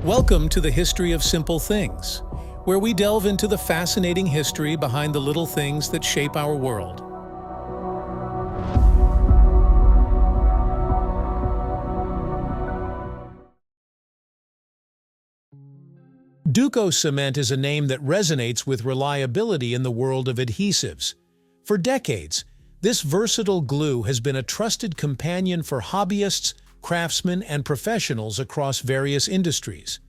Welcome to the History of Simple Things, where we delve into the fascinating history behind the little things that shape our world. Duco Cement is a name that resonates with reliability in the world of adhesives. For decades, this versatile glue has been a trusted companion for hobbyists, craftsmen, and professionals across various industries.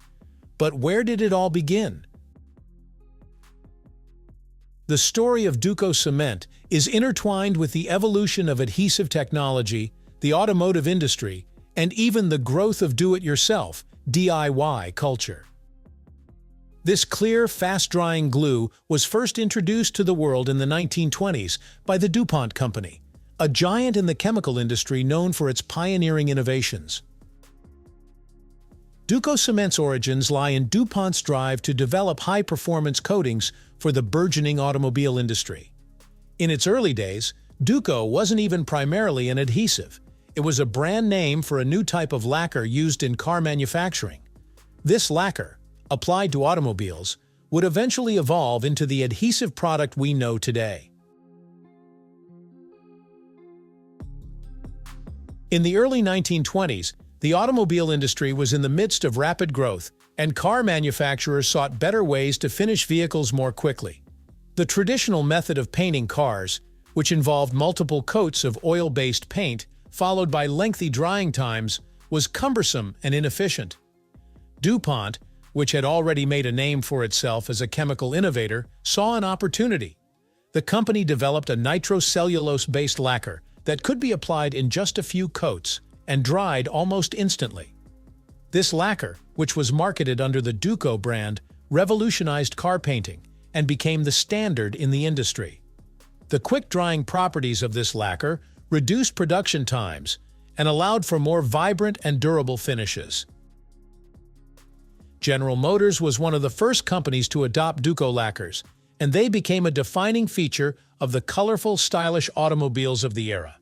But where did it all begin? The story of Duco Cement is intertwined with the evolution of adhesive technology, the automotive industry, and even the growth of do-it-yourself (DIY) culture. This clear, fast-drying glue was first introduced to the world in the 1920s by the DuPont Company, a giant in the chemical industry known for its pioneering innovations. Duco Cement's origins lie in DuPont's drive to develop high-performance coatings for the burgeoning automobile industry. In its early days, Duco wasn't even primarily an adhesive. It was a brand name for a new type of lacquer used in car manufacturing. This lacquer, applied to automobiles, would eventually evolve into the adhesive product we know today. In the early 1920s, the automobile industry was in the midst of rapid growth, and car manufacturers sought better ways to finish vehicles more quickly. The traditional method of painting cars, which involved multiple coats of oil-based paint followed by lengthy drying times, was cumbersome and inefficient. DuPont, which had already made a name for itself as a chemical innovator, saw an opportunity. The company developed a nitrocellulose-based lacquer that could be applied in just a few coats and dried almost instantly. This lacquer, which was marketed under the Duco brand, revolutionized car painting and became the standard in the industry. The quick-drying properties of this lacquer reduced production times and allowed for more vibrant and durable finishes. General Motors was one of the first companies to adopt Duco lacquers, and they became a defining feature of the colorful, stylish automobiles of the era.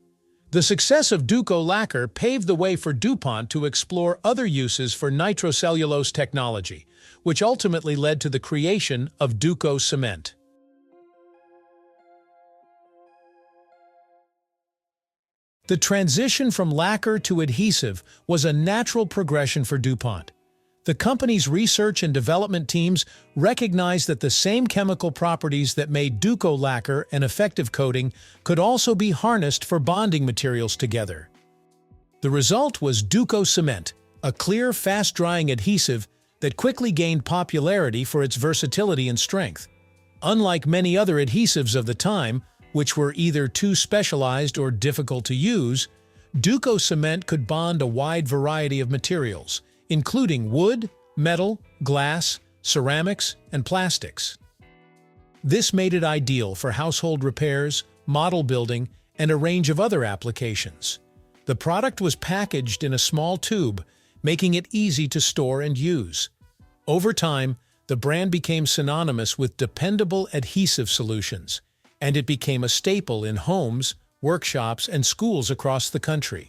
The success of Duco lacquer paved the way for DuPont to explore other uses for nitrocellulose technology, which ultimately led to the creation of Duco Cement. The transition from lacquer to adhesive was a natural progression for DuPont. The company's research and development teams recognized that the same chemical properties that made Duco lacquer an effective coating could also be harnessed for bonding materials together. The result was Duco Cement, a clear, fast-drying adhesive that quickly gained popularity for its versatility and strength. Unlike many other adhesives of the time, which were either too specialized or difficult to use, Duco Cement could bond a wide variety of materials, including wood, metal, glass, ceramics, and plastics. This made it ideal for household repairs, model building, and a range of other applications. The product was packaged in a small tube, making it easy to store and use. Over time, the brand became synonymous with dependable adhesive solutions, and it became a staple in homes, workshops, and schools across the country.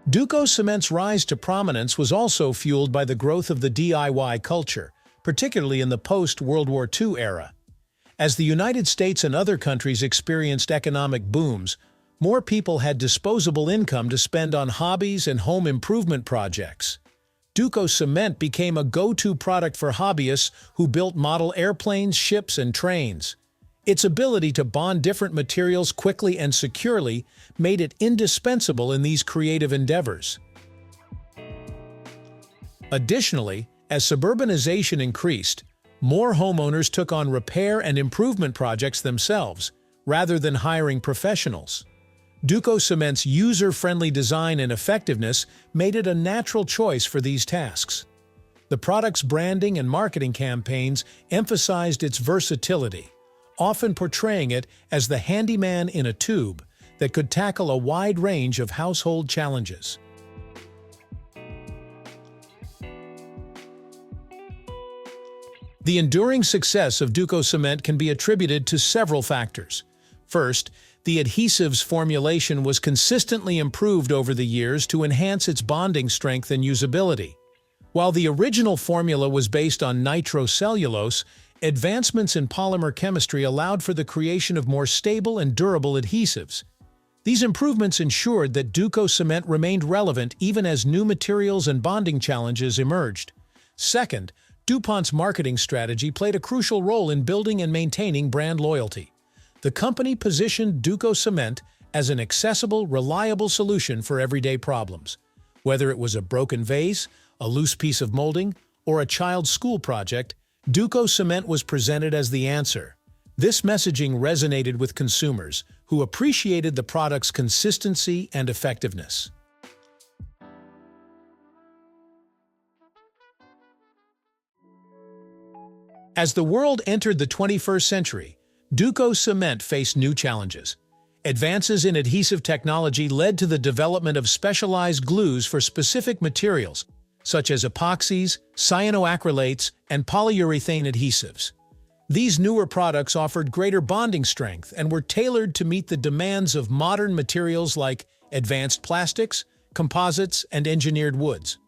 Duco Cement's rise to prominence was also fueled by the growth of the DIY culture, particularly in the post-World War II era. As the United States and other countries experienced economic booms, more people had disposable income to spend on hobbies and home improvement projects. Duco Cement became a go-to product for hobbyists who built model airplanes, ships, and trains. Its ability to bond different materials quickly and securely made it indispensable in these creative endeavors. Additionally, as suburbanization increased, more homeowners took on repair and improvement projects themselves, rather than hiring professionals. Duco Cement's user-friendly design and effectiveness made it a natural choice for these tasks. The product's branding and marketing campaigns emphasized its versatility, often portraying it as the handyman in a tube that could tackle a wide range of household challenges. The enduring success of Duco Cement can be attributed to several factors. First, The adhesive's formulation was consistently improved over the years to enhance its bonding strength and usability. While the original formula was based on nitrocellulose, advancements in polymer chemistry allowed for the creation of more stable and durable adhesives. These improvements ensured that Duco Cement remained relevant even as new materials and bonding challenges emerged. Second, DuPont's marketing strategy played a crucial role in building and maintaining brand loyalty. The company positioned Duco Cement as an accessible, reliable solution for everyday problems. Whether it was a broken vase, a loose piece of molding, or a child's school project, Duco Cement was presented as the answer. This messaging resonated with consumers, who appreciated the product's consistency and effectiveness. As the world entered the 21st century, Duco Cement faced new challenges. Advances in adhesive technology led to the development of specialized glues for specific materials, such as epoxies, cyanoacrylates, and polyurethane adhesives. These newer products offered greater bonding strength and were tailored to meet the demands of modern materials like advanced plastics, composites, and engineered woods.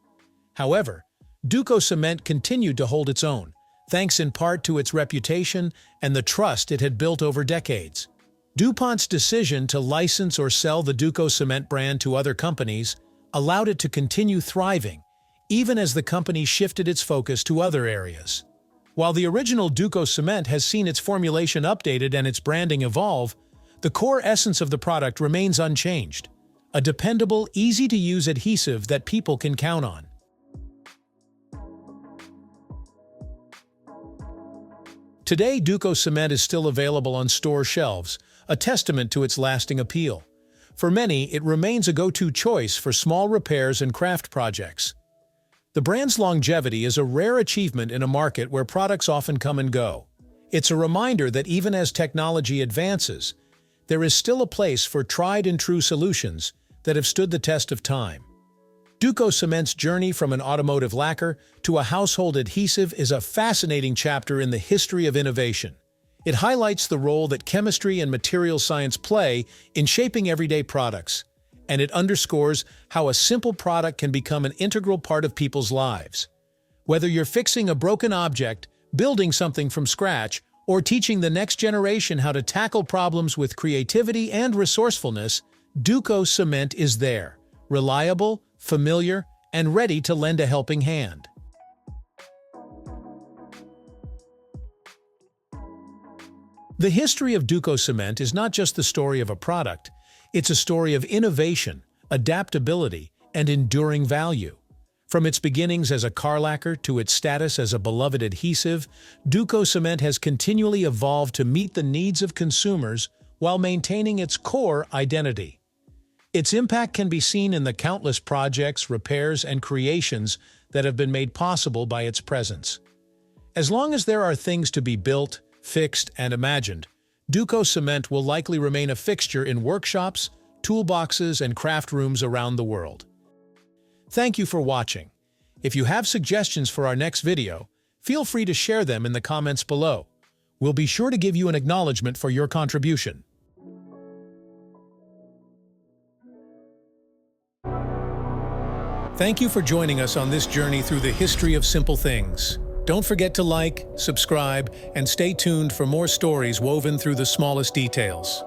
However, Duco Cement continued to hold its own, thanks in part to its reputation and the trust it had built over decades. DuPont's decision to license or sell the Duco Cement brand to other companies allowed it to continue thriving, even as the company shifted its focus to other areas. While the original Duco Cement has seen its formulation updated and its branding evolve, the core essence of the product remains unchanged: a dependable, easy-to-use adhesive that people can count on. Today, Duco Cement is still available on store shelves, a testament to its lasting appeal. For many, it remains a go-to choice for small repairs and craft projects. The brand's longevity is a rare achievement in a market where products often come and go. It's a reminder that even as technology advances, there is still a place for tried-and-true solutions that have stood the test of time. Duco Cement's journey from an automotive lacquer to a household adhesive is a fascinating chapter in the history of innovation. It highlights the role that chemistry and material science play in shaping everyday products, and it underscores how a simple product can become an integral part of people's lives. Whether you're fixing a broken object, building something from scratch, or teaching the next generation how to tackle problems with creativity and resourcefulness, Duco Cement is there, reliable, familiar, and ready to lend a helping hand. The history of Duco Cement is not just the story of a product, it's a story of innovation, adaptability, and enduring value. From its beginnings as a car lacquer to its status as a beloved adhesive, Duco Cement has continually evolved to meet the needs of consumers while maintaining its core identity. Its impact can be seen in the countless projects, repairs, and creations that have been made possible by its presence. As long as there are things to be built, fixed, and imagined, Duco Cement will likely remain a fixture in workshops, toolboxes, and craft rooms around the world. Thank you for watching. If you have suggestions for our next video, feel free to share them in the comments below. We'll be sure to give you an acknowledgement for your contribution. Thank you for joining us on this journey through the history of simple things. Don't forget to like, subscribe, and stay tuned for more stories woven through the smallest details.